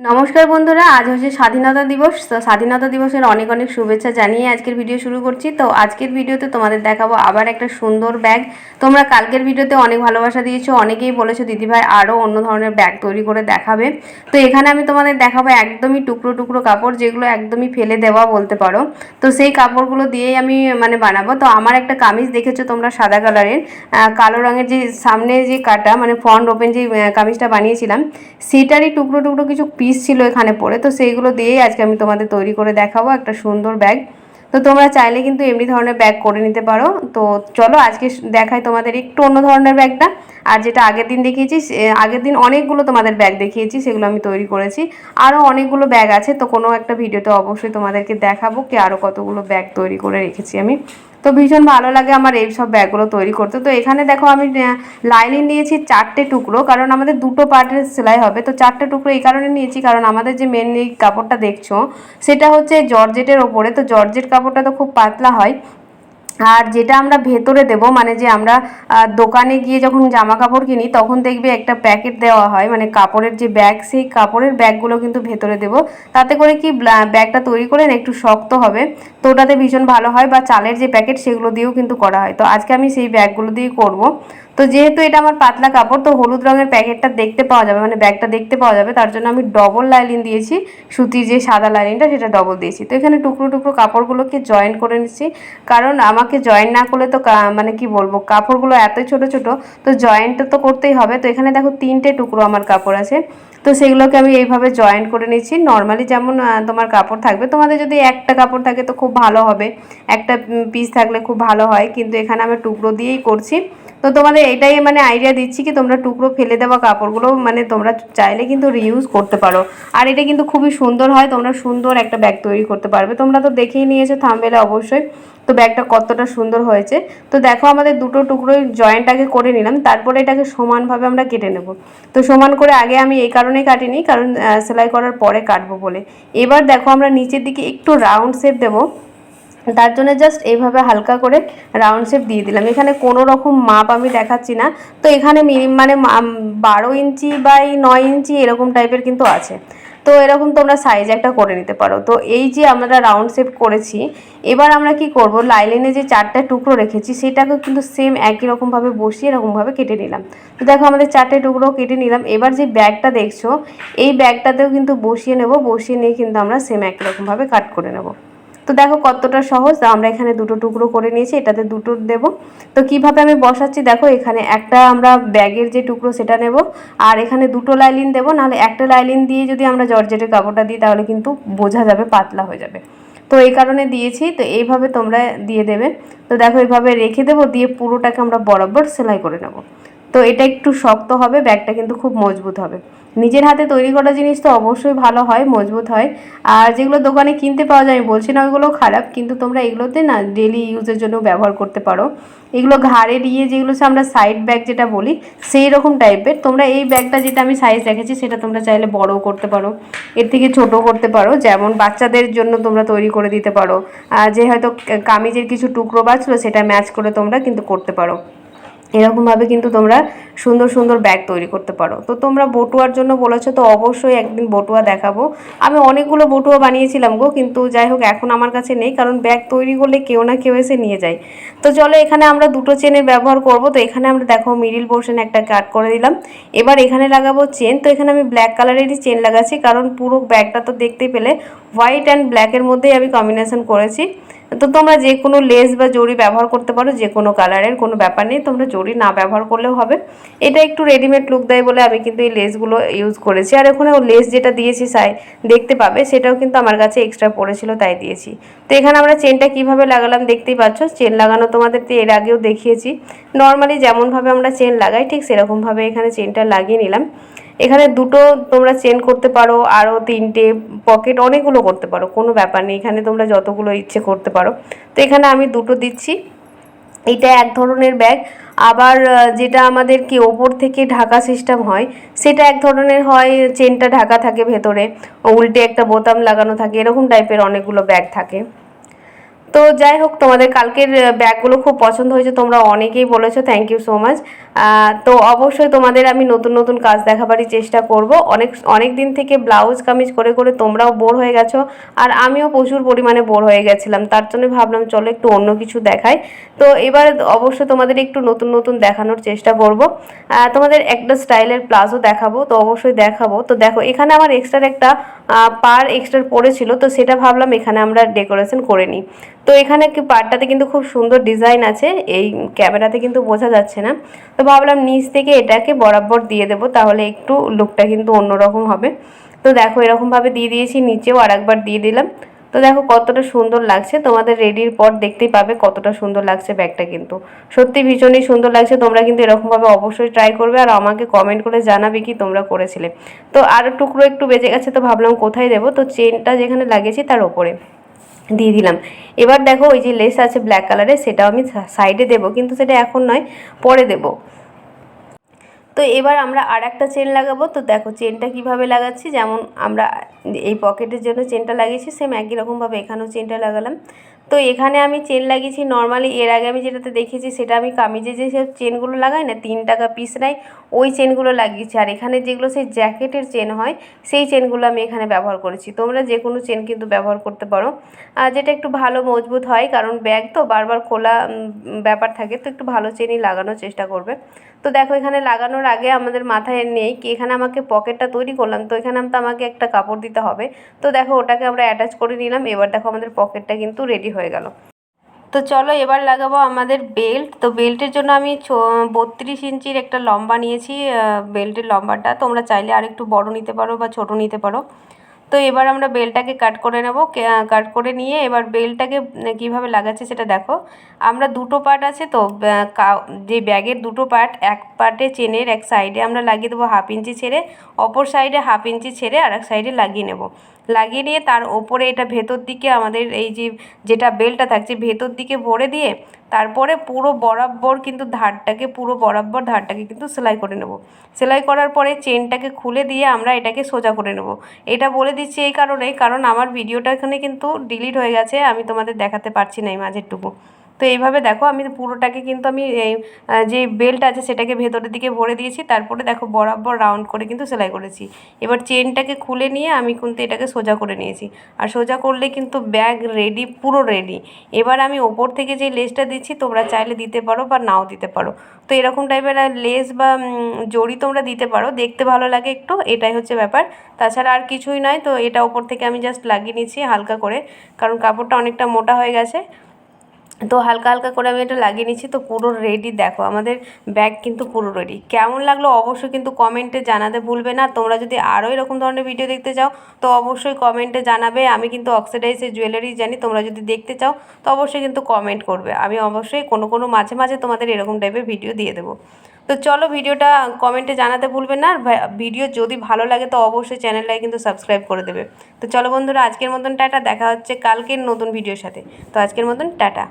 নমস্কার বন্ধুরা, আজ হচ্ছে স্বাধীনতা দিবস। তো স্বাধীনতা দিবসের অনেক অনেক শুভেচ্ছা জানিয়ে আজকের ভিডিও শুরু করছি। তো আজকের ভিডিওতে তোমাদের দেখাবো আবার একটা সুন্দর ব্যাগ। তোমরা কালকের ভিডিওতে অনেক ভালোবাসা দিয়েছো, অনেকেই বলেছো দিদিভাই আরও অন্য ধরনের ব্যাগ তৈরি করে দেখাবে। তো এখানে আমি তোমাদের দেখাবো একদমই টুকরো টুকরো কাপড়, যেগুলো একদমই ফেলে দেওয়া বলতে পারো। তো সেই কাপড়গুলো দিয়েই আমি বানাবো। তো আমার একটা কামিজ দেখেছো তোমরা সাদা কালারের, কালো রঙের, যে সামনে যে কাটা ফ্রন্ট ওপেন যে কামিজটা বানিয়েছিলাম, সেটারই টুকরো টুকরো কিছু পিস ছিল এখানে পড়ে। তো সেইগুলো দিয়েই আজকে আমি তোমাদের তৈরি করে দেখাবো একটা সুন্দর ব্যাগ। তো তোমরা চাইলে কিন্তু এমনি ধরনের ব্যাগ করে নিতে পারো। তো চলো আজকে দেখাই তোমাদের একটু অন্য ধরনের ব্যাগটা। আর যেটা আগের দিন দেখিয়েছি, আগের দিন অনেকগুলো তোমাদের ব্যাগ দেখিয়েছি, সেগুলো আমি তৈরি করেছি। আরও অনেকগুলো ব্যাগ আছে, তো কোনো একটা ভিডিওতে অবশ্যই তোমাদেরকে দেখাবো কি আরও কতগুলো ব্যাগ তৈরি করে রেখেছি আমি। তো ভীষণ ভালো লাগে আমার এই সব ব্যাগগুলো তৈরি করতে। তো এখানে দেখো আমি লাইনিং নিয়েছি 4টে টুকরো, কারণ আমাদের দুটো পার্টের সেলাই হবে। তো 4টে টুকরো এই কারণে নিয়েছি, কারণ আমাদের যে মেন এই কাপড়টা দেখছো সেটা হচ্ছে জর্জেটের ওপরে। তো জর্জেট কাপড়টা তো খুব পাতলা হয়, আর যেটা আমরা ভেতরে দেব, যে আমরা দোকানে গিয়ে যখন জামা কাপড় কিনি তখন দেখবে একটা প্যাকেট দেওয়া হয়, কাপড়ের যে ব্যাগ, সেই কাপড়ের ব্যাগগুলো কিন্তু ভেতরে দেব। তাতে করে কি ব্যাগটা তৈরি করে না একটু শক্ত হবে, তো ওটাতে ভীষণ ভালো হয়। বা চালের যে প্যাকেট সেগুলো দিয়েও কিন্তু করা হয়। তো আজকে আমি সেই ব্যাগগুলো দিয়েই করব। তো যেহেতু এটা আমার পাতলা কাপড়, তো হলুদ রঙের প্যাকেটটা দেখতে পাওয়া যাবে, ব্যাগটা দেখতে পাওয়া যাবে, তার জন্য আমি ডবল লাইনিং দিয়েছি। সুতির যে সাদা লাইনিংটা সেটা ডবল দিয়েছি। তো এখানে টুকরো টুকরো কাপড়গুলোকে জয়েন করে নিচ্ছি, কারণ আমাকে জয়েন না করলে তো কি বলবো, কাপড়গুলো এত ছোট ছোট, তো জয়েন্টটা তো করতেই হবে। তো এখানে দেখো 3টে টুকরো আমার কাপড় আছে, তো সেগুলোকে আমি এইভাবে জয়েন করে নিচ্ছি। নর্মালি যেমন তোমার কাপড় থাকবে, তোমাদের যদি একটা কাপড় থাকে তো খুব ভালো হবে, একটা পিস থাকলে খুব ভালো হয়, কিন্তু এখানে আমি টুকরো দিয়েই করছি। তো তোমাদের এটাই আইডিয়া দিচ্ছি কি তোমরা টুকরো ফেলে দেওয়া কাপড়গুলো তোমরা চাইলে কিন্তু রিউজ করতে পারো। আর এটা কিন্তু খুবই সুন্দর হয়, তোমরা সুন্দর একটা ব্যাগ তৈরি করতে পারবে। তোমরা তো দেখেই নিয়েছো থাম্বনেলে অবশ্যই, তো ব্যাগটা কতটা সুন্দর হয়েছে। তো দেখো আমাদের দুটো টুকরোই জয়েন্ট আগে করে নিলাম, তারপরে এটাকে সমানভাবে আমরা কেটে নেব। তো সমান করে আগে আমি এই কারণেই কাটিনি, কারণ সেলাই করার পরে কাটবো বলে। এবার দেখো আমরা নিচের দিকে একটু রাউন্ড শেপ দেবো, তার জন্য জাস্ট এইভাবে হালকা করে রাউন্ড শেপ দিয়ে দিলাম। এখানে কোনো রকম মাপ আমি দেখাচ্ছি না। তো এখানে 12 ইঞ্চি বাই 9 ইঞ্চি এরকম টাইপের কিন্তু আছে। তো এরকম তোমরা সাইজ একটা করে নিতে পারো। তো এই যে আমরা রাউন্ড শেপ করেছি, এবার আমরা কি করব, লাইলিনে যে 4টে টুকরো রেখেছি সেটাকে কিন্তু সেম একই রকমভাবে বসিয়ে এরকমভাবে কেটে নিলাম। তো দেখো আমাদের 4টে টুকরো কেটে নিলাম। এবার যে ব্যাগটা দেখছো, এই ব্যাগটাতেও কিন্তু বসিয়ে নেব, বসিয়ে নিয়ে কিন্তু আমরা সেম একই রকমভাবে কাট করে নেব। তো দেখো কতটা সহজ। আমরা এখানে দুটো টুকরো করে নিয়েছি, এটাতে দুটো দেব। তো কিভাবে আমি বসাচ্ছি দেখো, এখানে একটা আমরা ব্যাগের যে টুকরো সেটা নেব, আর এখানে দুটো লাইলিন দেবো, নাহলে একটা লাইলিন দিয়ে যদি আমরা জর্জেটের কাপড়টা দিই তাহলে কিন্তু বোঝা যাবে, পাতলা হয়ে যাবে। তো এই কারণে দিয়েছি। তো এইভাবে তোমরা দিয়ে দেবে। তো দেখো এইভাবে রেখে দেবো, দিয়ে পুরোটাকে আমরা বরাবর সেলাই করে নেব। তো এটা একটু শক্ত হবে, ব্যাগটা কিন্তু খুব মজবুত হবে। নিজের হাতে তৈরি করা জিনিস তো অবশ্যই ভালো হয়, মজবুত হয়। আর যেগুলো দোকানে কিনতে পাওয়া যায় আমি বলছি না ওইগুলো খারাপ, কিন্তু তোমরা এগুলোতে না ডেলি ইউজের জন্য ব্যবহার করতে পারো। এগুলো ঘাড়ে দিয়ে যেগুলো আমরা সাইড ব্যাগ যেটা বলি, সেই রকম টাইপের। তোমরা এই ব্যাগটা যেটা আমি সাইজ রেখেছি সেটা তোমরা চাইলে বড়ও করতে পারো, এর থেকে ছোট করতে পারো, যেমন বাচ্চাদের জন্য তোমরা তৈরি করে দিতে পারো। যে হয়তো কামিজের কিছু টুকরো বাঁচলো সেটা ম্যাচ করে তোমরা কিন্তু করতে পারো। এরকমভাবে কিন্তু তোমরা সুন্দর সুন্দর ব্যাগ তৈরি করতে পারো। তো তোমরা বটুয়ার জন্য বলেছো, তো অবশ্যই একদিন বটুয়া দেখাবো। আমি অনেকগুলো বটুয়া বানিয়েছিলাম গো, কিন্তু যাই হোক এখন আমার কাছে নেই, কারণ ব্যাগ তৈরি করলে কেউ না কেউ এসে নিয়ে যায়। তো চলো এখানে আমরা দুটো চেনের ব্যবহার করব। তো এখানে আমরা দেখো মিডিল পোর্শনে একটা কাট করে দিলাম। এবার এখানে লাগাবো চেন। তো এখানে আমি ব্ল্যাক কালারেরই চেন লাগাচ্ছি, কারণ পুরো ব্যাগটা তো দেখতেই পেলে হোয়াইট অ্যান্ড ব্ল্যাকের মধ্যেই আমি কম্বিনেশন করেছি। তো তোমরা যে কোনো লেস বা জড়ি ব্যবহার করতে পারো, যে কোনো কালারের, কোনো ব্যাপার নেই, তোমরা জড়ি না ব্যবহার করলেও হবে। এটা একটু রেডিমেড লুক দেয় বলে আমি কিন্তু এই লেসগুলো ইউজ করেছি। আর ওখানে লেস যেটা দিয়েছি দেখতে পাবে, সেটাও কিন্তু আমার কাছে এক্সট্রা পড়েছিল তাই দিয়েছি। তো এখানে আমরা চেনটা কিভাবে লাগালাম দেখতেই পাচ্ছ। চেন লাগানো তোমাদেরকে এর আগেও দেখিয়েছি। নর্মালি যেমনভাবে আমরা চেন লাগাই ঠিক সেরকমভাবে এখানে চেনটা লাগিয়ে নিলাম। এখানে দুটো তোমরা চেন করতে পারো, আরও 3টে পকেট অনেকগুলো করতে পারো, কোনো ব্যাপার নেই, এখানে তোমরা যতগুলো ইচ্ছে করতে পারো। তো এখানে আমি দুটো দিচ্ছি। এটা এক ধরনের ব্যাগ। আবার যেটা আমাদের কি ওপর থেকে ঢাকা সিস্টেম হয়, সেটা এক ধরনের হয়, চেনটা ঢাকা থাকে ভেতরে, উল্টে একটা বোতাম লাগানো থাকে, এরকম টাইপের অনেকগুলো ব্যাগ থাকে। তো যাই হোক, তোমাদের কালকের ব্যাগগুলো খুব পছন্দ হয়েছে, তোমরা অনেকেই বলেছো, থ্যাংক ইউ সো মাচ। তো অবশ্যই তোমাদের আমি নতুন নতুন কাজ দেখাবারই চেষ্টা করব। অনেক দিন থেকে ব্লাউজ কামিজ করে করে তোমরাও বোর হয়ে গেছো, আর আমিও প্রচুর পরিমাণে বোর হয়ে গেছিলাম, তার জন্য ভাবলাম চলো একটু অন্য কিছু দেখাই। তো এবার অবশ্যই তোমাদের একটু নতুন নতুন দেখানোর চেষ্টা করব। তোমাদের একটা স্টাইলের প্লাজো দেখাবো, তো অবশ্যই দেখাবো। তো দেখো, এখানে আমার এক্সট্রা একটা পার এক্সট্রা পড়েছিল, তো সেটা ভাবলাম এখানে আমরা ডেকোরেশন করে নিই। তো এখানে পাড়টাতে কিন্তু খুব সুন্দর ডিজাইন আছে, এই ক্যামেরাতে কিন্তু বোঝা যাচ্ছে না। তো ভাবলাম নিচ থেকে এটাকে বরাবর দিয়ে দেবো, তাহলে একটু লুকটা কিন্তু অন্যরকম হবে। তো দেখো, এরকমভাবে দিয়ে দিয়েছি, নিচেও আরেকবার দিয়ে দিলাম। তো দেখো কতটা সুন্দর লাগছে, তোমাদের রেডির পর দেখতেই পাবে কতটা সুন্দর লাগছে ব্যাগটা। কিন্তু সত্যি ভীষণই সুন্দর লাগছে। তোমরা কিন্তু এরকমভাবে অবশ্যই ট্রাই করবে, আর আমাকে কমেন্ট করে জানাবে কি তোমরা করেছিলে। তো আর টুকরো একটু বেঁচে গেছে, তো ভাবলাম কোথায় দেবো, তো চেনটা যেখানে লাগিয়েছি তার ওপরে দিয়ে দিলাম। এবার দেখো, ওই যে লেস আছে ব্ল্যাক কালারের, সেটাও আমি সাইডে দেবো, কিন্তু সেটা এখন নয়, পরে দেবো। তো এবার আমরা আর একটা চেন লাগাবো। তো দেখো চেনটা কিভাবে লাগাচ্ছি, যেমন আমরা এই পকেটের জন্য চেনটা লাগিয়েছি, সেম একই রকমভাবে এখানেও চেনটা লাগালাম। তো এখানে আমি চেন লাগিয়েছি নর্মালি, এর আগে আমি যেটাতে দেখেছি সেটা আমি কামিজে যে সব চেনগুলো লাগাই না, 3 টাকা পিস নেয়, ওই চেনগুলো লাগিয়েছি। আর এখানে যেগুলো সেই জ্যাকেটের চেন হয়, সেই চেনগুলো আমি এখানে ব্যবহার করেছি। তোমরা যে কোনো চেন কিন্তু ব্যবহার করতে পারো, আর যেটা একটু ভালো মজবুত হয়, কারণ ব্যাগ তো বারবার খোলা ব্যাপার থাকে, তো একটু ভালো চেনই লাগানোর চেষ্টা করবে। তো দেখো, এখানে লাগানোর আগে আমাদের মাথায় নেই কি এখানে আমাকে পকেটটা তৈরি করলাম, তো এখানে তো আমাকে একটা কাপড় দিতে হবে। তো দেখো ওটাকে আমরা অ্যাটাচ করে নিলাম। এবার দেখো আমাদের পকেটটা কিন্তু রেডি হয়ে গেল। তো চলো এবার লাগাবো আমাদের বেল্ট। তো বেল্টের জন্য আমি 32 ইঞ্চির একটা লম্বা নিয়েছি, বেল্টের লম্বাটা তোমরা চাইলে আর একটু বড় নিতে পারো বা ছোট নিতে পারো। তো এবার আমরা বেল্টটাকে কাট করে নেব। কাট করে নিয়ে এবার বেল্টটাকে কীভাবে লাগাচ্ছি সেটা দেখো। আমরা দুটো পার্ট আছে, তো যে ব্যাগের দুটো পার্ট, এক পার্টে চেনের এক সাইডে আমরা লাগিয়ে দেবো 1/2 ইঞ্চি ছেড়ে, অপর সাইডে 1/2 ইঞ্চি ছেড়ে আর এক সাইডে লাগিয়ে নেব। লাগিয়ে নিয়ে তার ওপরে এটা ভেতর দিকে আমাদের এই যেটা বেল্টটা থাকছে ভেতর দিকে ভরে দিয়ে, তারপরে পুরো বরাবর কিন্তু পুরো বরাবর ধারটাকে কিন্তু সেলাই করে নেব। সেলাই করার পরে চেনটাকে খুলে দিয়ে আমরা এটাকে সোজা করে নেব। এটা বলে দিচ্ছি এই কারণেই, কারণ আমার ভিডিওটা এখানে কিন্তু ডিলিট হয়ে গেছে, আমি তোমাদের দেখাতে পারছি না এই মাঝেরটুকু। তো এইভাবে দেখো, আমি পুরোটাকে কিন্তু আমি এই যে বেল্ট আছে সেটাকে ভেতরের দিকে ভরে দিয়েছি, তারপরে দেখো বরাবর রাউন্ড করে কিন্তু সেলাই করেছি। এবার চেনটাকে খুলে নিয়ে আমি কিন্তু এটাকে সোজা করে নিয়েছি, আর সোজা করলে কিন্তু ব্যাগ রেডি, পুরো রেডি। এবার আমি ওপর থেকে যে লেসটা দিচ্ছি তোমরা চাইলে দিতে পারো বা নাও দিতে পারো। তো এরকম টাইপের লেস বা জড়ি তোমরা দিতে পারো, দেখতে ভালো লাগে একটু, এটাই হচ্ছে ব্যাপার, তাছাড়া আর কিছুই নয়। তো এটা ওপর থেকে আমি জাস্ট লাগিয়ে নিচ্ছি হালকা করে, কারণ কাপড়টা অনেকটা মোটা হয়ে গেছে। তো হালকা হালকা করে আমি এটা লাগিয়ে নিচ্ছি। তো পুরো রেডি, দেখো আমাদের ব্যাগ কিন্তু পুরো রেডি। কেমন লাগলো অবশ্যই কিন্তু কমেন্টে জানাতে ভুলবে না। তোমরা যদি আরও এরকম ধরনের ভিডিও দেখতে চাও তো অবশ্যই কমেন্টে জানাবে। আমি কিন্তু অক্সিডাইজের জুয়েলারি জানি, তোমরা যদি দেখতে চাও তো অবশ্যই কিন্তু কমেন্ট করবে। আমি অবশ্যই কোনো মাঝে মাঝে তোমাদের এরকম টাইপের ভিডিও দিয়ে দেবো। তো চলো, ভিডিওটা কমেন্টে জানাতে ভুলবে না। আর ভিডিও যদি ভালো লাগে তো অবশ্যই চ্যানেলটাকে কিন্তু সাবস্ক্রাইব করে দেবে। তো চলো বন্ধুরা, আজকের মতন টাটা, দেখা হচ্ছে কালকের নতুন ভিডিওর সাথে। তো আজকের মতন টাটা।